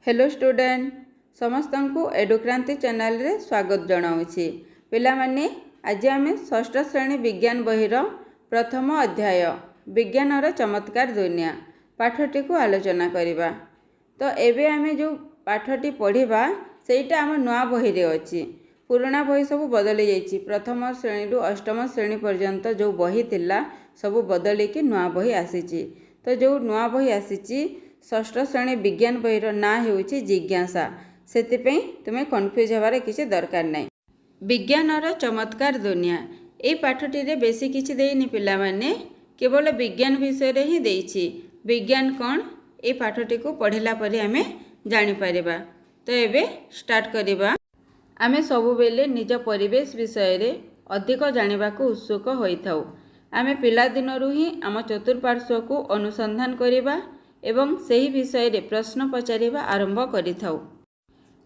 Hello student समस्त को एडुक्रांति channel रे स्वागत जनाऊँगी। पिलामाने आज आम षष्ठ श्रेणी विज्ञान बहीर प्रथम अध्याय विज्ञानर चमत्कार दुनिया पाठटी को आलोचना करिबा। तो एबे आमे जो पाठटी पढ़िबा सेटा आम नुआ बही रे अछि। पुराना बही सब बदली जाइछि। प्रथम श्रेणी रु अष्टम श्रेणी पर्यंत जो बही थिला सब बदली कि नुआ बही आसीछि। तो जो नुआ बही आसीछि षष्ठ श्रेणी विज्ञान बहीर ना हेउछि जिज्ञासा। सेतिपई तुम्हें कन्फ्यूज होबार किसी दरकार नहीं। विज्ञानर चमत्कार दुनिया ए पाठटी रे बेसी किछि देइनि पिला माने केवल विज्ञान विषय रे ही देइछि। विज्ञान कौन ए पाठटी को पढ़िला परे आमे जानि परिबा। तो एबे स्टार्ट करिबा। आमे सबु बेले निज परिवेश विषय रे अधिक जानिबाको उत्सुक होइथाउ। आमे पिला दिनरु ही आम चतुर्पार्श्व को अनुसंधान करिबा एवं सही विषय रे प्रश्न पचारिबा आरंभ करिथाउ।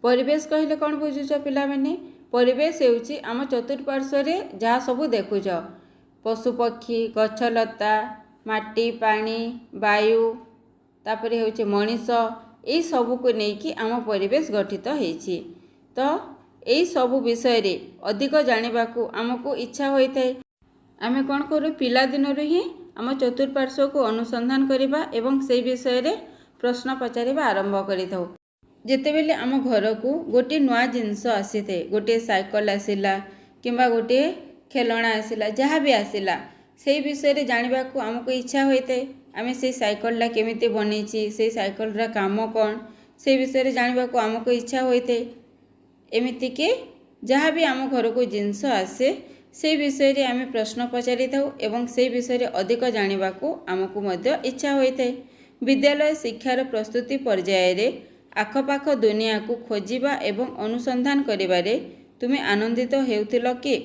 परिवेश कहले कौन बुझुछ पिला माने? परिवेश हेउछि आम चतुर्पार्श्व रे जहाँ सबु देखुछ पशु पक्षी गछलता माटी पानी वायु तापरे हेउछि मनीष एई सबु को नेकी आम परिवेश गठित हेछि। तो एई सबु विषय रे अधिक जानिबाकू आमको इच्छा होइथाय। आमे कौन करू पिला दिनरु ही आम चतुर्पार्श्व को अनुसंधान करिबा एवं से विषय रे प्रश्न पचारिबा आरंभ करिथाउ। जेतेबेले आम घर को गोटे नुआ जिनस आसीथे, गोटे साइकल आसिला किंबा गोटे खेलना आसिला जहाँ भी आसिला से विषय रे जानिबाकू आमको इच्छा होइते। आमे से साइकल ला केमिति बनेछि, से साइकल रा काम कौन से विषय रे जानिबाकू आमको इच्छा होइते। एमिति के जहाँ भी आम घर को जिनस आसे से विषय रे आमे प्रश्न पचारि थाउ एवं से विषय रे अधिक जानिबाकू आमको मध्य इच्छा होइते। विद्यालय शिक्षार प्रस्तुति पर्याय रे आखपाख दुनिया को खोजिबा एवं अनुसंधान करिबारे तुमे आनंदित हेउथिलो कि?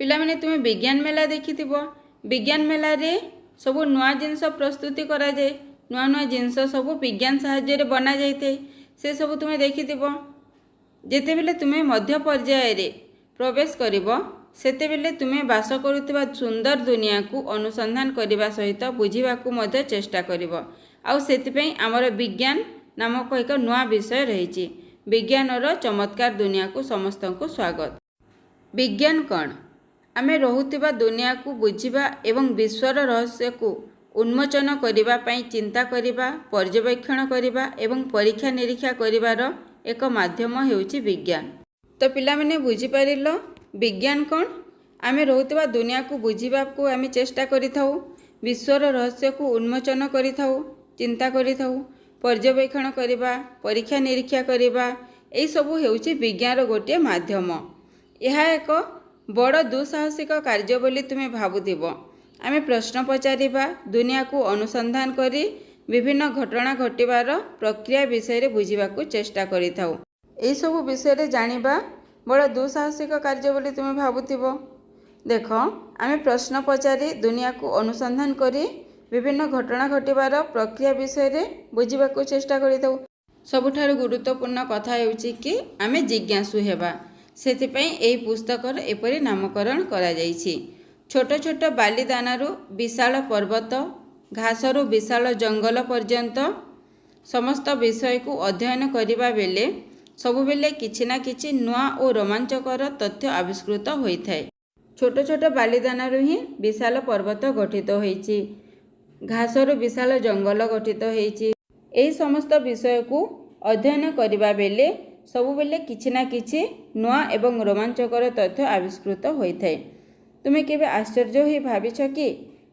पिला माने तुमे विज्ञान मेला देखिथिबो। विज्ञान मेला रे सब नुआ जिनस प्रस्तुति करा जाय। नुआ नुआ जिनस सब विज्ञान सहाय्य रे बना जाइते। से सब तुमे देखिथिबो। जेतेबेले तुमे मध्य पर्याय रे प्रवेश करिबो सेतेबेले तुमे बास करुथिबा सुंदर दुनिया को अनुसंधान करिबा सहित बुझिबाकू मध्य चेष्टा करिबो। आउ सेतिपई हमर विज्ञान नामक एक नुआ विषय रहिछि। विज्ञानर चमत्कार दुनिया को समस्त को स्वागत। विज्ञान कौन? आमे रहुथिबा दुनिया को बुझिबा एवं विश्वर रहस्य को उन्मोचन करिबा पई चिंता करिबा, पर्यवेक्षण करिबा एवं परीक्षा निरीक्षा करिबार एक माध्यम हेउछि विज्ञान। तो पिला माने बुझि पारिलो विज्ञान कौन? आमे रहुथिबा दुनिया को बुझिबा को आमे चेष्टा करिथाउ, विश्वर रहस्य को उन्मोचन करिथाउ, चिंता करिथाउ, पर्यवेक्षण करिबा, परीक्षा निरीक्षा करिबा एई सबु हेउछि विज्ञानर गोटे माध्यम। यह एक बड़ दुसाहसिक कार्य बोली तुमे भाबुथिबो। आमे प्रश्न पचारिबा, दुनिया को अनुसंधान करी विभिन्न घटना घटिबार प्रक्रिया विषय रे बुझिबाकू चेष्टा करिथाउ। एई सबु विषय रे जानिबा बड़ दुसाहसिक कार्य बोली तुमे भाबुथिबो। देख आमे प्रश्न पचारि दुनिया को अनुसंधान करी विभिन्न घटना घटिबार प्रक्रिया विषय रे बुझिबाकू चेष्टा करिथाउ। सबुठारु गुरुत्वपूर्ण कथा हेउछि कि आमे जिज्ञासु हेबा। सेतिपई एई पुस्तकर एपरि नामकरण करा जाइछि। छोट छोट बालिदानारु विशाल पर्वत, घासरु विशाल जंगल पर्यंत समस्त विषय को अध्ययन करिबा बेले सबुबेले किछि ना किछि नुआ और रोमांचकर तथ्य आविष्कृत होइथाय। छोट छोट बालिदानारु ही विशाल पर्वत गठित होइछि, घासरु विशाल जंगल गठित होइछि। एही समस्त विषय को अध्ययन करिबा बेले सबुबेले किछि ना किछि नुआ एवं रोमांचकर तथ्य आविष्कृत होइथाय। तुमे केबे आश्चर्य होई भाबिछ कि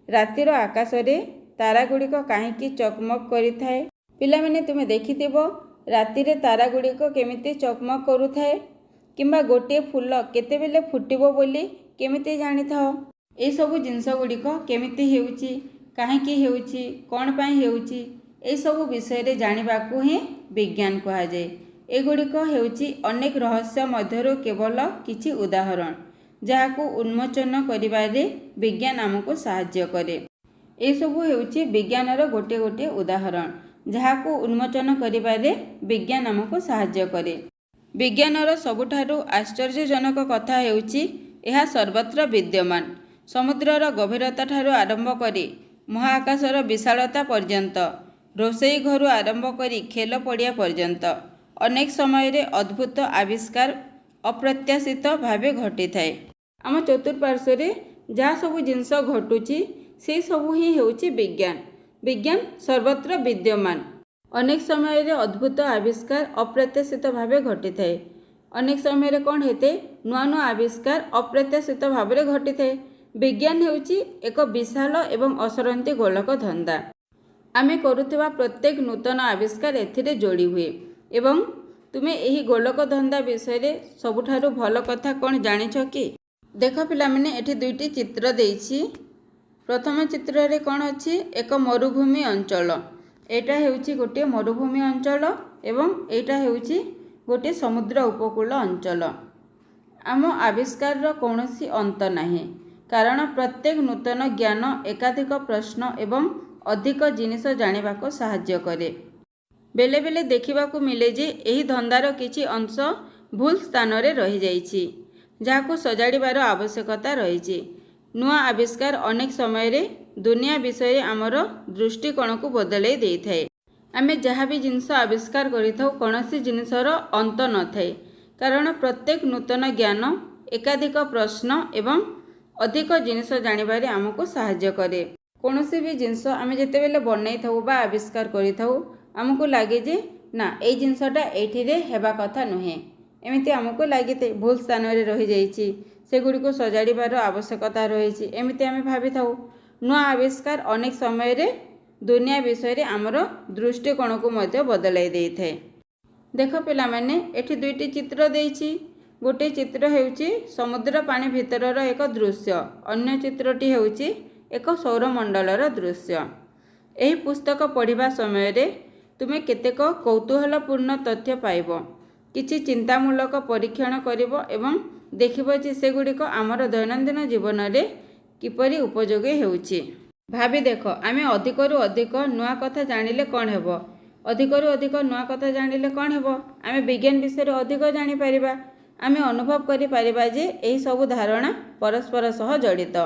रातिर आकाश रे तारा गुड़िक काहेकि चकमक करिथाय? पिला माने तुमे देखिथिबो राति रे तारा गुड़िक केमिति चकमक करुथाय किंबा गोटे फूल केतेबेले फुटिबो बोली केमिति जानिथाओ? एई सबु जिंस गुड़िक केमिति हेउछि, काहेकि हेउछि, कोन पई हेउछि एई सबु विषय रे जानिबाकू ही विज्ञान कहा जाय। एगुड़िक हेउछि अनेक रहस्य मध्यरु केवल किछि उदाहरण जाहाकू उन्मोचन करिबारे विज्ञान आमको सहाय्य करे। एई सबु हेउछि विज्ञानर गोटे गोटे उदाहरण जाहाकू उन्मोचन करिबारे विज्ञान आमको सहाय्य करे। विज्ञानर सबुठारु आश्चर्यजनक कथा हेउछि एहा सर्वत्र विद्यमान। समुद्रर गभीरता ठारू आरंभ करी महाआकाशर विशालता पर्यंत ରୋଷେଇ ଘରୁ ଆରମ୍ଭ କରି ଖେଳ ପଡ଼ିଆ ପର୍ଯ୍ୟନ୍ତ ଅନେକ ସମୟରେ ଅଦ୍ଭୁତ ଆବିଷ୍କାର ଅପ୍ରତ୍ୟାଶିତ ଭାବେ ଘଟିଥାଏ। ଆମ ଚତୁଃପାର୍ଶ୍ୱରେ ଯାହା ସବୁ ଜିନିଷ ଘଟୁଛି ସେହି ସବୁ ହିଁ ହେଉଛି ବିଜ୍ଞାନ। ବିଜ୍ଞାନ ସର୍ବତ୍ର ବିଦ୍ୟମାନ। ଅନେକ ସମୟରେ ଅଦ୍ଭୁତ ଆବିଷ୍କାର ଅପ୍ରତ୍ୟାଶିତ ଭାବେ ଘଟିଥାଏ। ଅନେକ ସମୟରେ କ'ଣ ହୋଇଥାଏ, ନୂଆ ନୂଆ ଆବିଷ୍କାର ଅପ୍ରତ୍ୟାଶିତ ଭାବରେ ଘଟିଥାଏ। ବିଜ୍ଞାନ ହେଉଛି ଏକ ବିଶାଳ ଏବଂ ଅସରନ୍ତି ଗୋଲକ ଧନ୍ଦା। ଆମେ କରୁଥିବା ପ୍ରତ୍ୟେକ ନୂତନ ଆବିଷ୍କାର ଏଥିରେ ଯୋଡ଼ି ହୁଏ। ଏବଂ ତୁମେ ଏହି ଗୋଲକ ଧନ୍ଦା ବିଷୟରେ ସବୁଠାରୁ ଭଲ କଥା କ'ଣ ଜାଣିଛ କି? ଦେଖ ପିଲାମାନେ, ଏଠି ଦୁଇଟି ଚିତ୍ର ଦେଇଛି। ପ୍ରଥମ ଚିତ୍ରରେ କ'ଣ ଅଛି, ଏକ ମରୁଭୂମି ଅଞ୍ଚଳ। ଏଇଟା ହେଉଛି ଗୋଟିଏ ମରୁଭୂମି ଅଞ୍ଚଳ ଏବଂ ଏଇଟା ହେଉଛି ଗୋଟିଏ ସମୁଦ୍ର ଉପକୂଳ ଅଞ୍ଚଳ। ଆମ ଆବିଷ୍କାରର କୌଣସି ଅନ୍ତ ନାହିଁ, କାରଣ ପ୍ରତ୍ୟେକ ନୂତନ ଜ୍ଞାନ ଏକାଧିକ ପ୍ରଶ୍ନ ଏବଂ ଅଧିକ ଜିନିଷ ଜାଣିବାକୁ ସାହାଯ୍ୟ କରେ। ବେଳେ ବେଳେ ଦେଖିବାକୁ ମିଳେ ଯେ ଏହି ଧନ୍ଦାର କିଛି ଅଂଶ ଭୁଲ ସ୍ଥାନରେ ରହିଯାଇଛି, ଯାହାକୁ ସଜାଡ଼ିବାର ଆବଶ୍ୟକତା ରହିଛି। ନୂଆ ଆବିଷ୍କାର ଅନେକ ସମୟରେ ଦୁନିଆ ବିଷୟରେ ଆମର ଦୃଷ୍ଟିକୋଣକୁ ବଦଳାଇ ଦେଇଥାଏ। ଆମେ ଯାହା ବି ଜିନିଷ ଆବିଷ୍କାର କରିଥାଉ, କୌଣସି ଜିନିଷର ଅନ୍ତ ନଥାଏ, କାରଣ ପ୍ରତ୍ୟେକ ନୂତନ ଜ୍ଞାନ ଏକାଧିକ ପ୍ରଶ୍ନ ଏବଂ ଅଧିକ ଜିନିଷ ଜାଣିବାରେ ଆମକୁ ସାହାଯ୍ୟ କରେ। କୌଣସି ବି ଜିନିଷ ଆମେ ଯେତେବେଳେ ବନେଇଥାଉ ବା ଆବିଷ୍କାର କରିଥାଉ, ଆମକୁ ଲାଗେ ଯେ ନା, ଏଇ ଜିନିଷଟା ଏଇଠିରେ ହେବା କଥା ନୁହେଁ। ଏମିତି ଆମକୁ ଲାଗିଥାଏ, ଭୁଲ ସ୍ଥାନରେ ରହିଯାଇଛି, ସେଗୁଡ଼ିକୁ ସଜାଡ଼ିବାର ଆବଶ୍ୟକତା ରହିଛି, ଏମିତି ଆମେ ଭାବିଥାଉ। ନୂଆ ଆବିଷ୍କାର ଅନେକ ସମୟରେ ଦୁନିଆ ବିଷୟରେ ଆମର ଦୃଷ୍ଟିକୋଣକୁ ମଧ୍ୟ ବଦଳାଇ ଦେଇଥାଏ। ଦେଖ ପିଲାମାନେ, ଏଠି ଦୁଇଟି ଚିତ୍ର ଦେଇଛି। ଗୋଟିଏ ଚିତ୍ର ହେଉଛି ସମୁଦ୍ର ପାଣି ଭିତରର ଏକ ଦୃଶ୍ୟ, ଅନ୍ୟ ଚିତ୍ରଟି ହେଉଛି ଏକ ସୌରମଣ୍ଡଳର ଦୃଶ୍ୟ। ଏହି ପୁସ୍ତକ ପଢ଼ିବା ସମୟରେ ତୁମେ କେତେକ କୌତୂହଳପୂର୍ଣ୍ଣ ତଥ୍ୟ ପାଇବ, କିଛି ଚିନ୍ତାମୂଳକ ପରୀକ୍ଷଣ କରିବ ଏବଂ ଦେଖିବ ଯେ ସେଗୁଡ଼ିକ ଆମର ଦୈନନ୍ଦିନ ଜୀବନରେ କିପରି ଉପଯୋଗୀ ହେଉଛି। ଭାବି ଦେଖ, ଆମେ ଅଧିକରୁ ଅଧିକ ନୂଆ କଥା ଜାଣିଲେ କ'ଣ ହେବ? ଅଧିକରୁ ଅଧିକ ନୂଆ କଥା ଜାଣିଲେ କ'ଣ ହେବ? ଆମେ ବିଜ୍ଞାନ ବିଷୟରେ ଅଧିକ ଜାଣିପାରିବା। ଆମେ ଅନୁଭବ କରିପାରିବା ଯେ ଏହି ସବୁ ଧାରଣା ପରସ୍ପର ସହ ଜଡ଼ିତ।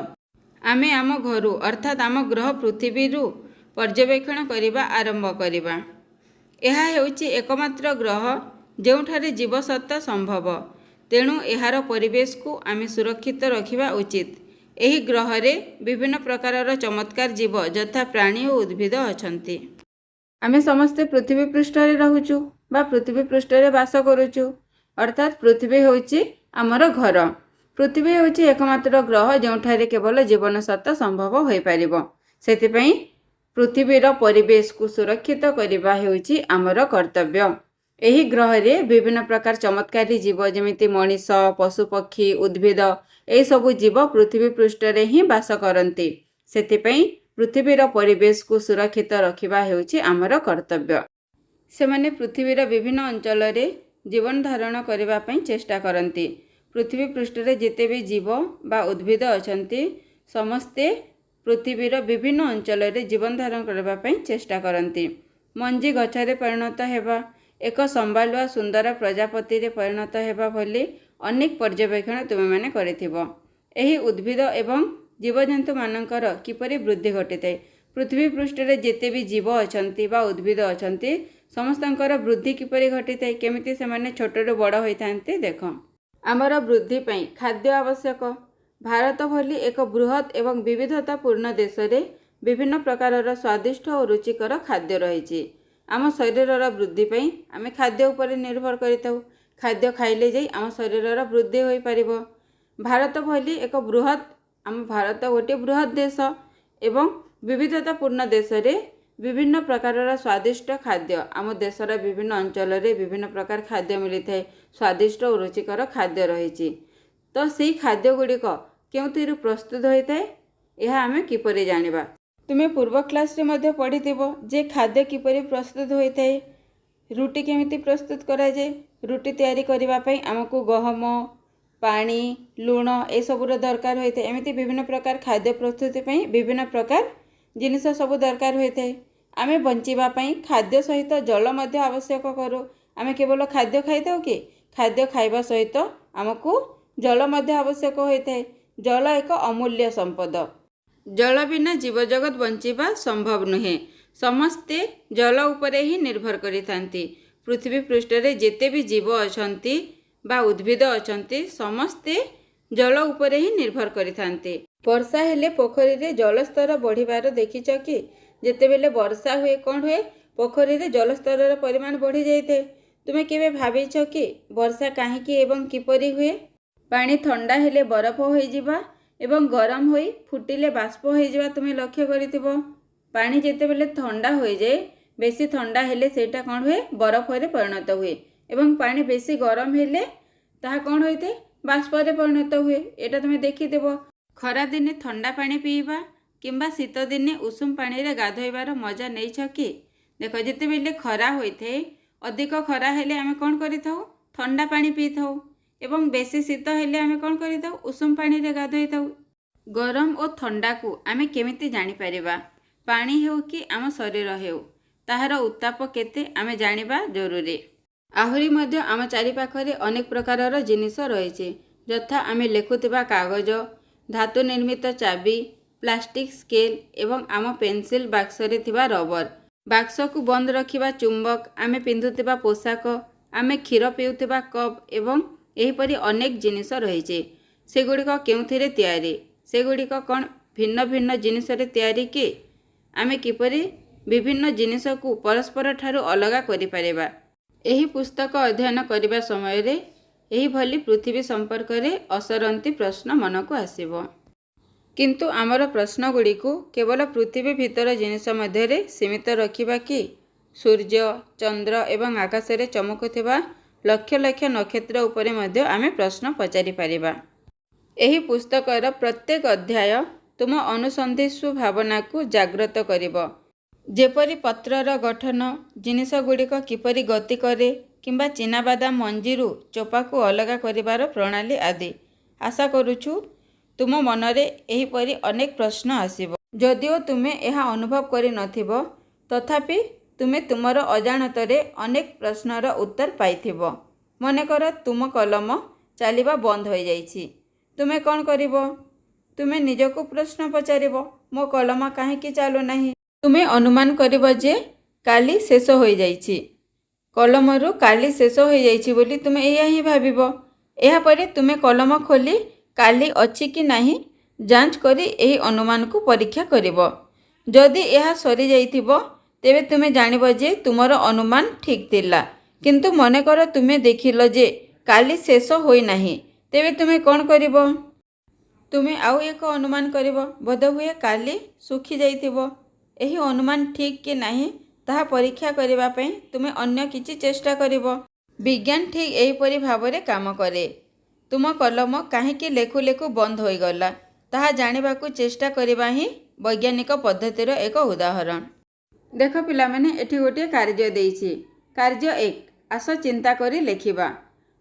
ଆମେ ଆମ ଘରୁ ଅର୍ଥାତ୍ ଆମ ଗ୍ରହ ପୃଥିବୀରୁ ପର୍ଯ୍ୟବେକ୍ଷଣ କରିବା ଆରମ୍ଭ କରିବା। ଏହା ହେଉଛି ଏକମାତ୍ର ଗ୍ରହ ଯେଉଁଠାରେ ଜୀବସତ୍ତା ସମ୍ଭବ, ତେଣୁ ଏହାର ପରିବେଶକୁ ଆମେ ସୁରକ୍ଷିତ ରଖିବା ଉଚିତ। ଏହି ଗ୍ରହରେ ବିଭିନ୍ନ ପ୍ରକାରର ଚମତ୍କାର ଜୀବ ଯଥା ପ୍ରାଣୀ ଓ ଉଦ୍ଭିଦ ଅଛନ୍ତି। ଆମେ ସମସ୍ତେ ପୃଥିବୀ ପୃଷ୍ଠରେ ରହୁଛୁ ବା ପୃଥିବୀ ପୃଷ୍ଠରେ ବାସ କରୁଛୁ, ଅର୍ଥାତ୍ ପୃଥିବୀ ହେଉଛି ଆମର ଘର। ପୃଥିବୀ ହେଉଛି ଏକମାତ୍ର ଗ୍ରହ ଯେଉଁଠାରେ କେବଳ ଜୀବନସତ୍ତା ସମ୍ଭବ ହୋଇପାରିବ। ସେଥିପାଇଁ ପୃଥିବୀର ପରିବେଶକୁ ସୁରକ୍ଷିତ କରିବା ହେଉଛି ଆମର କର୍ତ୍ତବ୍ୟ। ଏହି ଗ୍ରହରେ ବିଭିନ୍ନ ପ୍ରକାର ଚମତ୍କାରୀ ଜୀବ ଯେମିତି ମଣିଷ, ପଶୁପକ୍ଷୀ, ଉଦ୍ଭିଦ, ଏହିସବୁ ଜୀବ ପୃଥିବୀ ପୃଷ୍ଠରେ ହିଁ ବାସ କରନ୍ତି। ସେଥିପାଇଁ ପୃଥିବୀର ପରିବେଶକୁ ସୁରକ୍ଷିତ ରଖିବା ହେଉଛି ଆମର କର୍ତ୍ତବ୍ୟ। ସେମାନେ ପୃଥିବୀର ବିଭିନ୍ନ ଅଞ୍ଚଳରେ ଜୀବନ ଧାରଣ କରିବା ପାଇଁ ଚେଷ୍ଟା କରନ୍ତି। ପୃଥିବୀ ପୃଷ୍ଠରେ ଯେତେ ବି ଜୀବ ବା ଉଦ୍ଭିଦ ଅଛନ୍ତି, ସମସ୍ତେ ପୃଥିବୀର ବିଭିନ୍ନ ଅଞ୍ଚଳରେ ଜୀବନ ଧାରଣ କରିବା ପାଇଁ ଚେଷ୍ଟା କରନ୍ତି। ମଞ୍ଜି ଗଛରେ ପରିଣତ ହେବା, ଏକ ସମ୍ବାଲୁଆ ସୁନ୍ଦର ପ୍ରଜାପତିରେ ପରିଣତ ହେବା ଭଳି ଅନେକ ପର୍ଯ୍ୟବେକ୍ଷଣ ତୁମେମାନେ କରିଥିବ। ଏହି ଉଦ୍ଭିଦ ଏବଂ ଜୀବଜନ୍ତୁମାନଙ୍କର କିପରି ବୃଦ୍ଧି ଘଟିଥାଏ, ପୃଥିବୀ ପୃଷ୍ଠରେ ଯେତେ ବି ଜୀବ ଅଛନ୍ତି ବା ଉଦ୍ଭିଦ ଅଛନ୍ତି, ସମସ୍ତଙ୍କର ବୃଦ୍ଧି କିପରି ଘଟିଥାଏ, କେମିତି ସେମାନେ ଛୋଟରୁ ବଡ଼ ହୋଇଥାନ୍ତି। ଦେଖ, ଆମର ବୃଦ୍ଧି ପାଇଁ ଖାଦ୍ୟ ଆବଶ୍ୟକ। ଭାରତ ଭଳି ଏକ ବୃହତ୍ ଏବଂ ବିବିଧତାପୂର୍ଣ୍ଣ ଦେଶରେ ବିଭିନ୍ନ ପ୍ରକାରର ସ୍ୱାଦିଷ୍ଟ ଓ ରୁଚିକର ଖାଦ୍ୟ ରହିଛି। ଆମ ଶରୀରର ବୃଦ୍ଧି ପାଇଁ ଆମେ ଖାଦ୍ୟ ଉପରେ ନିର୍ଭର କରିଥାଉ। ଖାଦ୍ୟ ଖାଇଲେ ଯାଇ ଆମ ଶରୀରର ବୃଦ୍ଧି ହୋଇପାରିବ। ଭାରତ ଭଳି ଏକ ଆମ ଭାରତ ଗୋଟିଏ ବୃହତ୍ ଦେଶ ଏବଂ ବିବିଧତାପୂର୍ଣ୍ଣ ଦେଶରେ ବିଭିନ୍ନ ପ୍ରକାରର ସ୍ୱାଦିଷ୍ଟ ଖାଦ୍ୟ, ଆମ ଦେଶର ବିଭିନ୍ନ ଅଞ୍ଚଳରେ ବିଭିନ୍ନ ପ୍ରକାର ଖାଦ୍ୟ ମିଳିଥାଏ। ସ୍ୱାଦିଷ୍ଟ ଓ ରୁଚିକର ଖାଦ୍ୟ ରହିଛି। ତ ସେହି ଖାଦ୍ୟ ଗୁଡ଼ିକ କେଉଁଥିରୁ ପ୍ରସ୍ତୁତ ହୋଇଥାଏ, ଏହା ଆମେ କିପରି ଜାଣିବା? ତୁମେ ପୂର୍ବ କ୍ଲାସ୍ରେ ମଧ୍ୟ ପଢ଼ିଥିବ ଯେ ଖାଦ୍ୟ କିପରି ପ୍ରସ୍ତୁତ ହୋଇଥାଏ। ରୁଟି କେମିତି ପ୍ରସ୍ତୁତ କରାଯାଏ? ରୁଟି ତିଆରି କରିବା ପାଇଁ ଆମକୁ ଗହମ, ପାଣି, ଲୁଣ ଏସବୁର ଦରକାର ହୋଇଥାଏ। ଏମିତି ବିଭିନ୍ନ ପ୍ରକାର ଖାଦ୍ୟ ପ୍ରସ୍ତୁତି ପାଇଁ ବିଭିନ୍ନ ପ୍ରକାର ଜିନିଷ ସବୁ ଦରକାର ହୋଇଥାଏ। ଆମେ ବଞ୍ଚିବା ପାଇଁ ଖାଦ୍ୟ ସହିତ ଜଳ ମଧ୍ୟ ଆବଶ୍ୟକ କରୁ। ଆମେ କେବଳ ଖାଦ୍ୟ ଖାଇଥାଉ କି? ଖାଦ୍ୟ ଖାଇବା ସହିତ ଆମକୁ ଜଳ ମଧ୍ୟ ଆବଶ୍ୟକ ହୋଇଥାଏ। ଜଳ ଏକ ଅମୂଲ୍ୟ ସମ୍ପଦ। ଜଳ ବିନା ଜୀବଜଗତ ବଞ୍ଚିବା ସମ୍ଭବ ନୁହେଁ। ସମସ୍ତେ ଜଳ ଉପରେ ହିଁ ନିର୍ଭର କରିଥାନ୍ତି। ପୃଥିବୀ ପୃଷ୍ଠରେ ଯେତେ ବି ଜୀବ ଅଛନ୍ତି ବା ଉଦ୍ଭିଦ ଅଛନ୍ତି ସମସ୍ତେ ଜଳ ଉପରେ ହିଁ ନିର୍ଭର କରିଥାନ୍ତି। ବର୍ଷା ହେଲେ ପୋଖରୀରେ ଜଳସ୍ତର ବଢ଼ିବାର ଦେଖିଛ କି? ଯେତେବେଳେ ବର୍ଷା ହୁଏ କ'ଣ ହୁଏ? ପୋଖରୀରେ ଜଳସ୍ତରର ପରିମାଣ ବଢ଼ି ଯାଇଥାଏ। ତୁମେ କେବେ ଭାବିଛ କି ବର୍ଷା କାହିଁକି ଏବଂ କିପରି ହୁଏ? ପାଣି ଥଣ୍ଡା ହେଲେ ବରଫ ହୋଇଯିବା ଏବଂ ଗରମ ହୋଇ ଫୁଟିଲେ ବାଷ୍ପ ହୋଇଯିବା ତୁମେ ଲକ୍ଷ୍ୟ କରିଥିବ। ପାଣି ଯେତେବେଳେ ଥଣ୍ଡା ହୋଇଯାଏ, ବେଶୀ ଥଣ୍ଡା ହେଲେ ସେଇଟା କ'ଣ ହୁଏ? ବରଫରେ ପରିଣତ ହୁଏ ଏବଂ ପାଣି ବେଶୀ ଗରମ ହେଲେ ତାହା କ'ଣ ହୋଇଥାଏ? ବାଷ୍ପରେ ପରିଣତ ହୁଏ। ଏଇଟା ତୁମେ ଦେଖିଥିବ। ଖରାଦିନେ ଥଣ୍ଡା ପାଣି ପିଇବା କିମ୍ବା ଶୀତ ଦିନେ ଉଷୁମ ପାଣିରେ ଗାଧୋଇବାର ମଜା ନେଇଛ କି? ଦେଖ, ଯେତେବେଳେ ଖରା ହୋଇଥାଏ, ଅଧିକ ଖରା ହେଲେ ଆମେ କ'ଣ କରିଥାଉ? ଥଣ୍ଡା ପାଣି ପିଇଥାଉ ଏବଂ ବେଶୀ ଶୀତ ହେଲେ ଆମେ କ'ଣ କରିଥାଉ? ଉଷୁମ ପାଣିରେ ଗାଧୋଇଥାଉ। ଗରମ ଓ ଥଣ୍ଡାକୁ ଆମେ କେମିତି ଜାଣିପାରିବା? ପାଣି ହେଉ କି ଆମ ଶରୀର ହେଉ, ତାହାର ଉତ୍ତାପ କେତେ ଆମେ ଜାଣିବା ଜରୁରୀ। ଆହୁରି ମଧ୍ୟ ଆମ ଚାରିପାଖରେ ଅନେକ ପ୍ରକାରର ଜିନିଷ ରହିଛି, ଯଥା ଆମେ ଲେଖୁଥିବା କାଗଜ, ଧାତୁ ନିର୍ମିତ ଚାବି, ପ୍ଲାଷ୍ଟିକ୍ ସ୍କେଲ୍ ଏବଂ ଆମ ପେନ୍ସିଲ୍ ବାକ୍ସରେ ଥିବା ରବର, ବାକ୍ସକୁ ବନ୍ଦ ରଖିବା ଚୁମ୍ବକ, ଆମେ ପିନ୍ଧୁଥିବା ପୋଷାକ, ଆମେ କ୍ଷୀର ପିଉଥିବା କପ୍ ଏବଂ ଏହିପରି ଅନେକ ଜିନିଷ ରହିଛି। ସେଗୁଡ଼ିକ କେଉଁଥିରେ ତିଆରି? ସେଗୁଡ଼ିକ କ'ଣ ଭିନ୍ନ ଭିନ୍ନ ଜିନିଷରେ ତିଆରି କି? ଆମେ କିପରି ବିଭିନ୍ନ ଜିନିଷକୁ ପରସ୍ପର ଠାରୁ ଅଲଗା କରିପାରିବା? ଏହି ପୁସ୍ତକ ଅଧ୍ୟୟନ କରିବା ସମୟରେ ଏହିଭଳି ପୃଥିବୀ ସମ୍ପର୍କରେ ଅସରନ୍ତି ପ୍ରଶ୍ନ ମନକୁ ଆସିବ। କିନ୍ତୁ ଆମର ପ୍ରଶ୍ନଗୁଡ଼ିକୁ କେବଳ ପୃଥିବୀ ଭିତର ଜିନିଷ ମଧ୍ୟରେ ସୀମିତ ରଖିବା କି? ସୂର୍ଯ୍ୟ, ଚନ୍ଦ୍ର ଏବଂ ଆକାଶରେ ଚମକୁଥିବା ଲକ୍ଷ ଲକ୍ଷ ନକ୍ଷତ୍ର ଉପରେ ମଧ୍ୟ ଆମେ ପ୍ରଶ୍ନ ପଚାରିପାରିବା। ଏହି ପୁସ୍ତକର ପ୍ରତ୍ୟେକ ଅଧ୍ୟାୟ ତୁମ ଅନୁସନ୍ଧିତ୍ସୁ ଭାବନାକୁ ଜାଗ୍ରତ କରିବ। ଯେପରି ପତ୍ରର ଗଠନ, ଜିନିଷଗୁଡ଼ିକ କିପରି ଗତି କରେ କିମ୍ବା ଚିନାବାଦାମ ମଞ୍ଜିରୁ ଚୋପାକୁ ଅଲଗା କରିବାର ପ୍ରଣାଳୀ ଆଦି। ଆଶା କରୁଛୁ ତୁମ ମନରେ ଏହିପରି ଅନେକ ପ୍ରଶ୍ନ ଆସିବ। ଯଦିଓ ତୁମେ ଏହା ଅନୁଭବ କରିନଥିବ, ତଥାପି ତୁମେ ତୁମର ଅଜାଣତରେ ଅନେକ ପ୍ରଶ୍ନର ଉତ୍ତର ପାଇଥିବ। ମନେକର ତୁମ କଲମ ଚାଲିବା ବନ୍ଦ ହୋଇଯାଇଛି। ତୁମେ କ'ଣ କରିବ? ତୁମେ ନିଜକୁ ପ୍ରଶ୍ନ ପଚାରିବ, ମୋ କଲମ କାହିଁକି ଚାଲୁନାହିଁ? ତୁମେ ଅନୁମାନ କରିବ ଯେ କାଲି ଶେଷ ହୋଇଯାଇଛି। କଲମରୁ କାଲି ଶେଷ ହୋଇଯାଇଛି ବୋଲି ତୁମେ ଏହା ହିଁ ଭାବିବ। ଏହାପରେ ତୁମେ କଲମ ଖୋଲି କାଲି ଅଛି କି ନାହିଁ ଯାଞ୍ଚ କରି ଏହି ଅନୁମାନକୁ ପରୀକ୍ଷା କରିବ। ଯଦି ଏହା ସରିଯାଇଥିବ, ତେବେ ତୁମେ ଜାଣିବ ଯେ ତୁମର ଅନୁମାନ ଠିକ୍ ଥିଲା। କିନ୍ତୁ ମନେକର ତୁମେ ଦେଖିଲ ଯେ କାଲି ଶେଷ ହୋଇନାହିଁ, ତେବେ ତୁମେ କ'ଣ କରିବ? ତୁମେ ଆଉ ଏକ ଅନୁମାନ କରିବ, ବୋଧହୁଏ କାଲି ଶୁଖିଯାଇଥିବ। ଏହି ଅନୁମାନ ଠିକ୍ କି ନାହିଁ ତାହା ପରୀକ୍ଷା କରିବା ପାଇଁ ତୁମେ ଅନ୍ୟ କିଛି ଚେଷ୍ଟା କରିବ। ବିଜ୍ଞାନ ଠିକ୍ ଏହିପରି ଭାବରେ କାମ କରେ। ତୁମ କଲମ କାହିଁକି ଲେଖୁ ଲେଖୁ ବନ୍ଦ ହୋଇଗଲା, ତାହା ଜାଣିବାକୁ ଚେଷ୍ଟା କରିବା ହିଁ ବୈଜ୍ଞାନିକ ପଦ୍ଧତିର ଏକ ଉଦାହରଣ। ଦେଖ ପିଲାମାନେ, ଏଠି ଗୋଟିଏ କାର୍ଯ୍ୟ ଦେଇଛି। କାର୍ଯ୍ୟ 1, ଆସ ଚିନ୍ତା କରି ଲେଖିବା।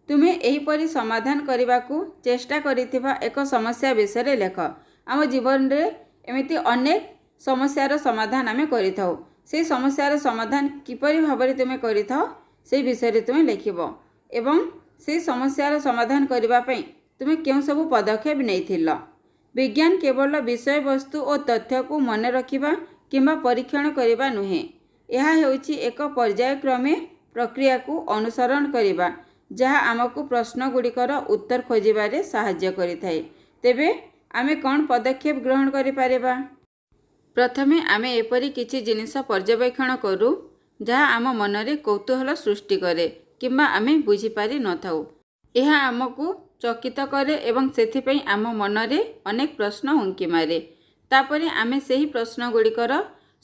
ତୁମେ ଏହିପରି ସମାଧାନ କରିବାକୁ ଚେଷ୍ଟା କରିଥିବା ଏକ ସମସ୍ୟା ବିଷୟରେ ଲେଖ। ଆମ ଜୀବନରେ ଏମିତି ଅନେକ ସମସ୍ୟାର ସମାଧାନ ଆମେ କରିଥାଉ। ସେହି ସମସ୍ୟାର ସମାଧାନ କିପରି ଭାବରେ ତୁମେ କରିଥାଅ, ସେହି ବିଷୟରେ ତୁମେ ଲେଖିବ ଏବଂ ସେହି ସମସ୍ୟାର ସମାଧାନ କରିବା ପାଇଁ ତୁମେ କେଉଁ ସବୁ ପଦକ୍ଷେପ ନେଇଥିଲ। ବିଜ୍ଞାନ କେବଳ ବିଷୟବସ୍ତୁ ଓ ତଥ୍ୟକୁ ମନେ ରଖିବା କିମ୍ବା ପରୀକ୍ଷଣ କରିବା ନୁହେଁ। ଏହା ହେଉଛି ଏକ ପର୍ଯ୍ୟାୟକ୍ରମେ ପ୍ରକ୍ରିୟାକୁ ଅନୁସରଣ କରିବା, ଯାହା ଆମକୁ ପ୍ରଶ୍ନଗୁଡ଼ିକର ଉତ୍ତର ଖୋଜିବାରେ ସାହାଯ୍ୟ କରିଥାଏ। ତେବେ ଆମେ କ'ଣ ପଦକ୍ଷେପ ଗ୍ରହଣ କରିପାରିବା? ପ୍ରଥମେ ଆମେ ଏପରି କିଛି ଜିନିଷ ପର୍ଯ୍ୟବେକ୍ଷଣ କରୁ ଯାହା ଆମ ମନରେ କୌତୂହଳ ସୃଷ୍ଟି କରେ କିମ୍ବା ଆମେ ବୁଝିପାରି ନଥାଉ। ଏହା ଆମକୁ ଚକିତ କରେ ଏବଂ ସେଥିପାଇଁ ଆମ ମନରେ ଅନେକ ପ୍ରଶ୍ନ ଉଙ୍କି ମାରେ। ତାପରେ ଆମେ ସେହି ପ୍ରଶ୍ନଗୁଡ଼ିକର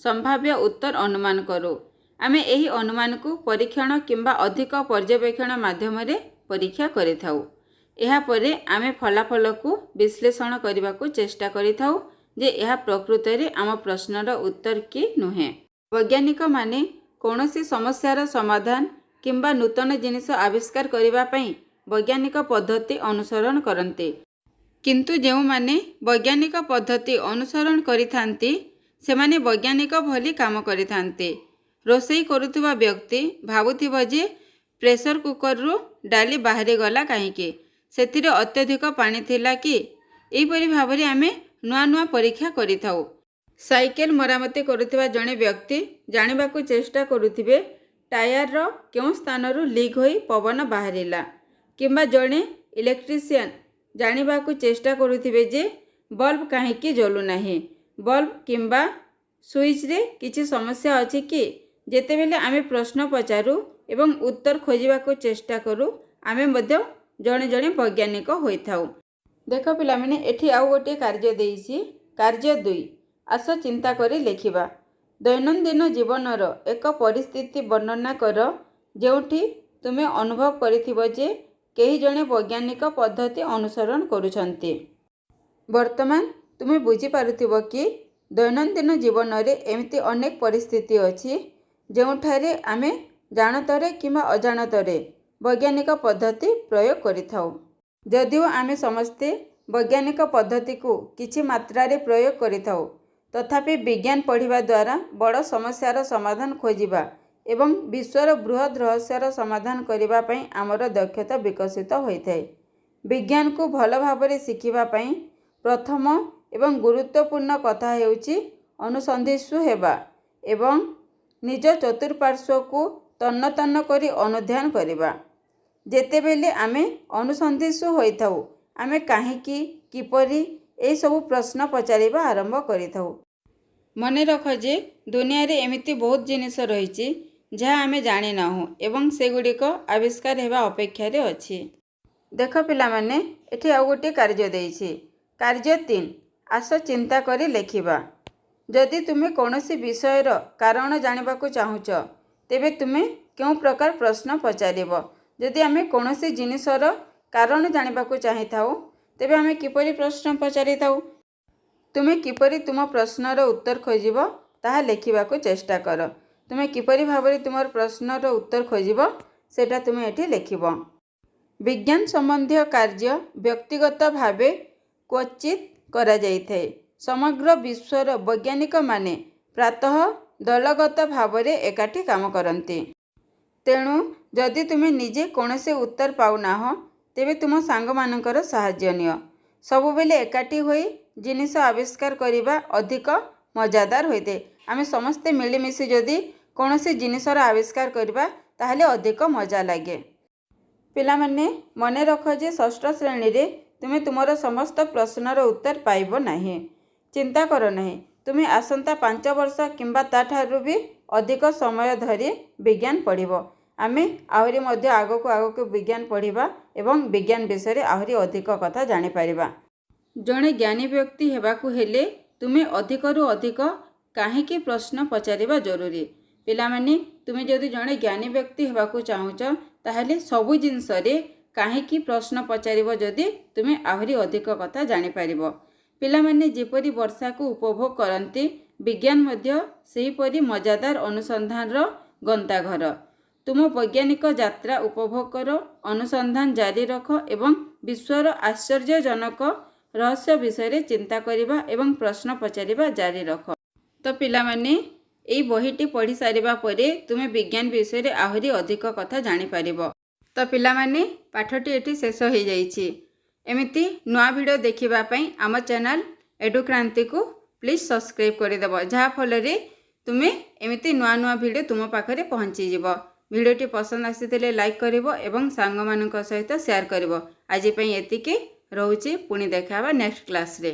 ସମ୍ଭାବ୍ୟ ଉତ୍ତର ଅନୁମାନ କରୁ। ଆମେ ଏହି ଅନୁମାନକୁ ପରୀକ୍ଷଣ କିମ୍ବା ଅଧିକ ପର୍ଯ୍ୟବେକ୍ଷଣ ମାଧ୍ୟମରେ ପରୀକ୍ଷା କରିଥାଉ। ଏହାପରେ ଆମେ ଫଳାଫଳକୁ ବିଶ୍ଳେଷଣ କରିବାକୁ ଚେଷ୍ଟା କରିଥାଉ ଯେ ଏହା ପ୍ରକୃତରେ ଆମ ପ୍ରଶ୍ନର ଉତ୍ତର କି ନୁହେଁ। ବୈଜ୍ଞାନିକମାନେ କୌଣସି ସମସ୍ୟାର ସମାଧାନ କିମ୍ବା ନୂତନ ଜିନିଷ ଆବିଷ୍କାର କରିବା ପାଇଁ ବୈଜ୍ଞାନିକ ପଦ୍ଧତି ଅନୁସରଣ କରନ୍ତି। କିନ୍ତୁ ଯେଉଁମାନେ ବୈଜ୍ଞାନିକ ପଦ୍ଧତି ଅନୁସରଣ କରିଥାନ୍ତି, ସେମାନେ ବୈଜ୍ଞାନିକ ଭଳି କାମ କରିଥାନ୍ତି। ରୋଷେଇ କରୁଥିବା ବ୍ୟକ୍ତି ଭାବୁଥିବ ଯେ ପ୍ରେସର କୁକରରୁ ଡାଲି ବାହାରିଗଲା କାହିଁକି? ସେଥିରେ ଅତ୍ୟଧିକ ପାଣି ଥିଲା କି? ଏହିପରି ଭାବରେ ଆମେ ନୂଆ ନୂଆ ପରୀକ୍ଷା କରିଥାଉ। साइकेल मरामती करुवा जड़े व्यक्ति जानिबाकु चेष्टा करुथिबे टायर रो केउं स्थानरू लीक होई पवन बाहरिला किंबा जड़े इलेक्ट्रीशियन जानिबाकु चेष्टा करुथिबे जे बल्ब काहेकि जलु नाही, बल्ब किंबा स्विच रे किछि समस्या अछि कि। जेतेबेले आमे प्रश्न पचारू एवं उत्तर खोजिबाकु चेष्टा करू आमे मध्य जड़े जड़े वैज्ञानिक होइथाउ। देख पिला माने एठी आउ गोटे कार्य देइछि। कार्य 2 आस चिंता करी लेखिबा। दैनंदिन जीवनर एक परिस्थिति वर्णना कर जेउठी तुमे अनुभव करिथिबो जे केही जणे वैज्ञानिक पद्धति अनुसरण करूछन्ति। वर्तमान तुमे बुझी पारुथिबो कि दैनंदिन जीवन रे एमिति अनेक परिस्थिति अछि जेउठारे आमे जानतरे किंबा अजाणतरे वैज्ञानिक पद्धति प्रयोग करिथाउ। जदिओ आमे समस्ते वैज्ञानिक पद्धति को किछि मात्रा रे प्रयोग करिथाउ, तथापि विज्ञान पढ़िबा द्वारा बड़ समस्यार समाधान खोजिबा एवं विश्वर बृहद रहस्यर समाधान करिबा पई आमर दक्षता विकसित होइथाय। विज्ञान को भल भाबरे शिखिबा पई प्रथम एवं गुरुत्वपूर्ण कथा हेउछि अनुसंधित्सु हेबा एवं निज चतुर्पार्श्व को तन्न तन्न करी अनुध्यान करिबा। जेतेबेले आमे अनुसंधित्सु होइथाउ आमे काहेकि किपरि ए सब प्रश्न पचारिबा आरंभ करिथाउ। मने रख जे दुनिया रे एमिति बहुत जिनिस रहिछि जहा आमे जानि नाहु एवं सेगुड़िक आविष्कार हेबा अपेक्षा रे अछि। देख पिला माने एठी आउ गोटे कार्य देइछि। कार्य 3 आस चिंता करी लेखिबा। जदि तुमे कोनोसी विषयर कारण जानिबाकु चाहुछ तेबे तुमे केउ प्रकार प्रश्न पचारिबो। जदि आमे कोनोसी जिनिसर कारण जानिबाकु चाहिथाउ तेबे आमे किपरि प्रश्न पचारिथाउ। तुमे किपरि तुम प्रश्नर उत्तर खोजिबो ताहा लेखिबाकु चेष्टा कर। तुमे किपरि भाबरे तुमर प्रश्नर उत्तर खोजिबो सेटा तुमे एठी लेखिबो। विज्ञान संबंधी कार्य व्यक्तिगत भावे क्वचित करा जाइथाय। समग्र विश्वर वैज्ञानिक माने प्रातः दलगत भावरे एकाठी काम करन्ति। तेणु जदि तुमे निजे कोनोसे उत्तर पाउनाह तेबे तुम सांग मानकर सहाय्य नियो। सबुबेले एकाठी होई जिनिस आविष्कार करिबा अधिक मजादार होइते। आमे समस्ते मिलिमिशि जदि कोनोसी जिनिसर आविष्कार करिबा ताहले अधिक मजा लागे। पिला माने मने रख जे षष्ठ श्रेणी रे तुमे तुमर समस्त प्रश्नर उत्तर पाइबो नाही। चिंता करो नाही। तुमे आसंता 5 वर्ष किंबा ताठारु भी अधिक समय धरी विज्ञान पढ़िबो। आमे आहुरी मध्य आगो को विज्ञान पढ़िबा एवं विज्ञान विषय रे आहुरी अधिक कथा जानि पारिबा। जणे ज्ञानी व्यक्ति हेबाकु हेले तुमे अधिकरु अधिक काहेकि प्रश्न पचारिबा जरूरी। पिला माने तुमे जदि जणे ज्ञानी व्यक्ति हेबाकु चाहुछ ताहले सबु जिंस रे काहेकि प्रश्न पचारिबो जदि तुमे आहुरी अधिक कथा जानि पारिबो। पिला माने जेपरि वर्षा को उपभोग करन्ति विज्ञान मध्य सेही परि मजादार अनुसंधान रो गंताघर। तुम वैज्ञानिक यात्रा उपभोग करो, अनुसंधान जारी रख एवं विश्वर आश्चर्यजनक रहस्य विषय रे चिंता करिबा एवं प्रश्न पचारिबा जारी रख। तो पिला माने एई बहिटी पढ़ी सारिबा परे तुमे विज्ञान विषय रे आहुरी अधिक कथा जानि पारिबो। तो पिला माने पाठटी एठी शेष हो जाइछि। एमिति नुआ वीडियो देखिबा पई आम चैनल एडुक्रांति को प्लीज सब्सक्राइब कर देबो, जहा फल रे तुमे एमिति नुआ नुआ वीडियो तुम पाखरे पहुंची जिवो। वीडियोटी पसंद आसीथिले लाइक करिवो एवं सांग मानक सहित शेयर करिवो। आजि पई एतिके रहउछि, पुणी देखाबा नेक्स्ट क्लास रे।